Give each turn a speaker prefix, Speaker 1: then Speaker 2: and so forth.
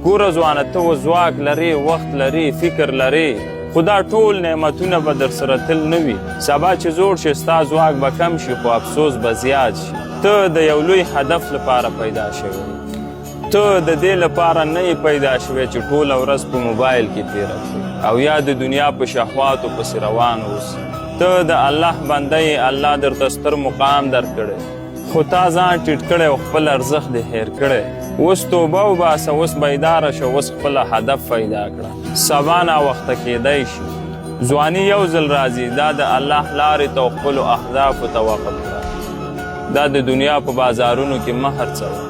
Speaker 1: ګوره ځوانه ته اوس ځواک لرې وخت لرې فکر لرې خو دا ټول نعمتونه به در سره تل نه وي سبا چې زوړ شي ستا ځواک به کم شي خو افسوس به زیات شي ته د یو لوی هدف لپاره پیدا شوی ته د دې لپاره نه یې پیدا شوی چې ټوله ورځ په موبایل کې تېره کړې او یا د دنیا په شهواتو پسې روان اوسې ته د الله بنده یې الله درته ستر مقام درکړی خو تا ځان ټیټ کړی او خپل ارزښت دې هیر کړی اوس توبه وباسه اوس بیداره شه اوس خپله هدف پیدا کړه سبا ناوخته کیدی شي ځواني یو ځل راځي دا د الله لارې ته او خپلو اهدافو ته وقف کړه دا د دنیا په بازارونو کې مه هرڅوه